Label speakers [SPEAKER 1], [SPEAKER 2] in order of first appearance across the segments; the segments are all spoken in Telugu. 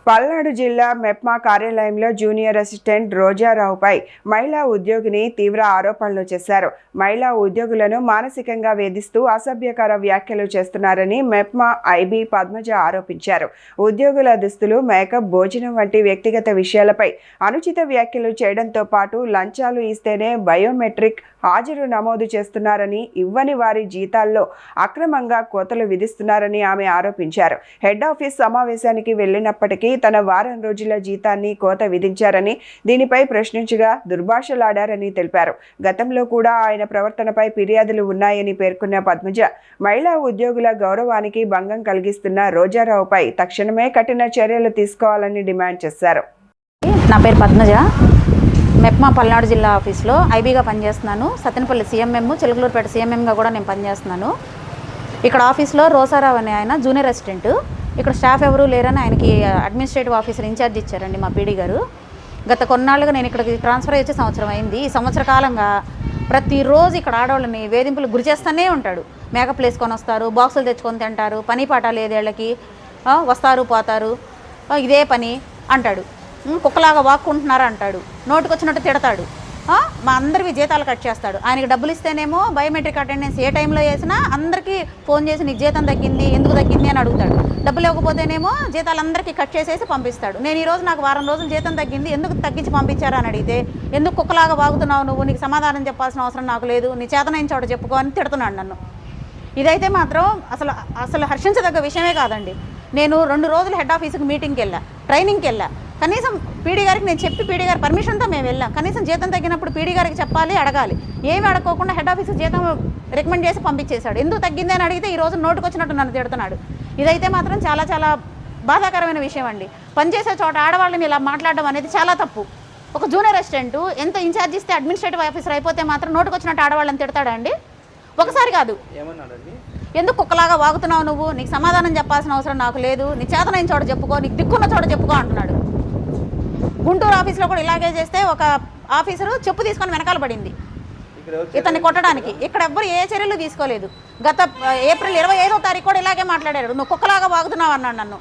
[SPEAKER 1] పల్నాడు జిల్లా మెప్మా కార్యాలయంలో జూనియర్ అసిస్టెంట్ రోజారావుపై మహిళా ఉద్యోగిని తీవ్ర ఆరోపణలు చేశారు. మహిళా ఉద్యోగులను మానసికంగా వేధిస్తూ అసభ్యకర వ్యాఖ్యలు చేస్తున్నారని మెప్మా ఐబీ పద్మజ ఆరోపించారు. ఉద్యోగుల దుస్తులు, మేకప్, భోజనం వంటి వ్యక్తిగత విషయాలపై అనుచిత వ్యాఖ్యలు చేయడంతో పాటు లంచాలు ఇస్తేనే బయోమెట్రిక్ హాజరు నమోదు చేస్తున్నారని, ఇవ్వని వారి జీతాల్లో అక్రమంగా కోతలు విధిస్తున్నారని ఆమె ఆరోపించారు. హెడ్ ఆఫీస్ సమావేశానికి వెళ్లినప్పటికీ తన వారం రోజుల జీతాన్ని కోత విధించారని, దీనిపై ప్రశ్నించగా దుర్భాషలాడారని తెలిపారు. గతంలో కూడా ఆయన ప్రవర్తనపై ఫిర్యాదులు ఉన్నాయని పేర్కొన్న పద్మజ, మహిళా ఉద్యోగుల గౌరవానికి భంగం కలిగిస్తున్న రోజారావుపై తక్షణమే కఠిన చర్యలు తీసుకోవాలని డిమాండ్ చేశారు.
[SPEAKER 2] నా పేరు పద్మజ. మెప్మా పల్నాడు జిల్లా ఆఫీస్లో ఐబీగా పనిచేస్తున్నాను. సత్తెనపల్లి సీఎంఎం, చిలుకలూరుపేట సీఎంఎంగా కూడా నేను పనిచేస్తున్నాను. ఇక్కడ ఆఫీస్లో రోసారావు అనే ఆయన జూనియర్ అసిస్టెంట్. ఇక్కడ స్టాఫ్ ఎవరూ లేరని ఆయనకి అడ్మినిస్ట్రేటివ్ ఆఫీసర్ ఇన్ఛార్జ్ ఇచ్చారండి మా పీడీ గారు. గత కొన్నాళ్ళుగా నేను ఇక్కడికి ట్రాన్స్ఫర్ అయ్యే సంవత్సరం అయింది. ఈ సంవత్సర కాలంగా ప్రతిరోజు ఇక్కడ ఆడవాళ్ళని వేధింపులు గురి చేస్తూనే ఉంటాడు. మేకప్లు వేసుకొని వస్తారు, బాక్సులు తెచ్చుకొని తింటారు, పని పాట లేదు వీళ్ళకి, వస్తారు పోతారు, ఇదే పని అంటాడు. కుక్కలాగా వాక్కుంటున్నారా అంటాడు, నోటుకొచ్చినట్టు తిడతాడు. మా అందరివి జీతాలు కట్ చేస్తాడు. ఆయనకి డబ్బులు ఇస్తేనేమో బయోమెట్రిక్ అటెండెన్స్ ఏ టైంలో వేసినా అందరికీ ఫోన్ చేసి నీకు జీతం తగ్గింది, ఎందుకు తగ్గింది అని అడుగుతాడు. డబ్బులు ఇవ్వకపోతేనేమో జీతాలు అందరికీ కట్ చేసేసి పంపిస్తాడు. నేను ఈరోజు నాకు వారం రోజులు జీతం తగ్గింది, ఎందుకు తగ్గించి పంపించారా అని అడిగితే, ఎందుకు కుక్కలాగా వాగుతున్నావు నువ్వు, నీకు సమాధానం చెప్పాల్సిన అవసరం నాకు లేదు, నీ చేతనైన చోట చెప్పుకో అని తిడుతున్నాడు నన్ను. ఇదైతే మాత్రం అసలు హర్షించదగ్గ విషయమే కాదండి. నేను 2 రోజులు హెడ్ ఆఫీస్కి మీటింగ్కి వెళ్ళా, ట్రైనింగ్కి వెళ్ళా. కనీసం పీడీ గారికి నేను చెప్పి పీడీ గారి పర్మిషన్తో మేము వెళ్ళాం. కనీసం జీతం తగ్గినప్పుడు పీడీ గారికి చెప్పాలి, అడగాలి. ఏమి అడగకోకుండా హెడ్ ఆఫీస్కి జీతం రికమెండ్ చేసి పంపించేశాడు. ఎందుకు తగ్గింది అని అడిగితే ఈరోజు నోటుకొచ్చినట్టు నన్ను తిడుతున్నాడు. ఇదైతే మాత్రం చాలా చాలా బాధాకరమైన విషయం అండి. పనిచేసే చోట ఆడవాళ్ళని ఇలా మాట్లాడడం అనేది చాలా తప్పు. ఒక జూనియర్ అసిస్టెంట్ ఎంత ఇన్ఛార్జ్ ఇస్తే అడ్మినిస్ట్రేటివ్ ఆఫీసర్ అయిపోతే మాత్రం నోటుకొచ్చినట్టు ఆడవాళ్ళని తిడతాడా అండి? ఒకసారి కాదు, ఎందుకు కుక్కలాగా వాగుతున్నావు నువ్వు, నీకు సమాధానం చెప్పాల్సిన అవసరం నాకు లేదు, నీ చేతనైన చోట చెప్పుకో, నీకు దిక్కున్న చోట చెప్పుకో అంటున్నాడు. గుంటూరు ఆఫీస్లో కూడా ఇలాగే చేస్తే ఒక ఆఫీసరు చెప్పు తీసుకొని వెనకాల పడింది ఇతన్ని కొట్టడానికి. ఇక్కడ ఎవ్వరు ఏ చర్యలు తీసుకోలేదు. గత ఏప్రిల్ 25వ తారీఖు కూడా ఇలాగే మాట్లాడారు, నువ్వు కుక్కలాగా వాగుతున్నావు అన్నాడు నన్ను.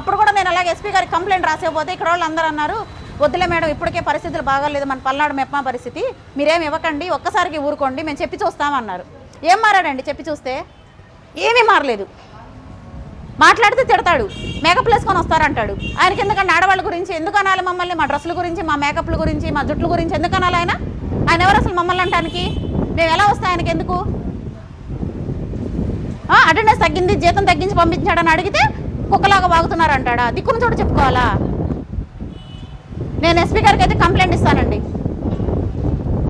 [SPEAKER 2] అప్పుడు కూడా నేను అలాగే ఎస్పీ గారికి కంప్లైంట్ రాసేపోతే ఇక్కడ వాళ్ళు అందరూ అన్నారు, వద్దులే మేడం, ఇప్పటికే పరిస్థితులు బాగాలేదు, మన పల్నాడు మెప్మా పరిస్థితి, మీరేమి ఇవ్వకండి, ఒక్కసారికి ఊరుకోండి, మేము చెప్పి చూస్తామన్నారు. ఏం మారాడండి చెప్పి చూస్తే? ఏమీ మారలేదు. మాట్లాడితే తిడతాడు, మేకప్లు వేసుకొని వస్తారంటాడు. ఆయనకి ఎందుకంటే ఆడవాళ్ళ గురించి ఎందుకు అనాలి మమ్మల్ని? మా డ్రెస్సుల గురించి, మా మేకప్ల గురించి, మా జుట్ల గురించి ఎందుకు అనాలి? ఆయన ఎవరు అసలు మమ్మల్ని అంటానికి? మేము ఎలా వస్తాయి ఆయనకి ఎందుకు? అటెండెన్స్ తగ్గింది, జీతం తగ్గించి పంపించాడని అడిగితే కుక్కలాగా వాగుతున్నారంటాడా? దిక్కున చోట చెప్పుకోవాలా? నేను ఎస్పీ గారికి అయితే కంప్లైంట్ ఇస్తానండి.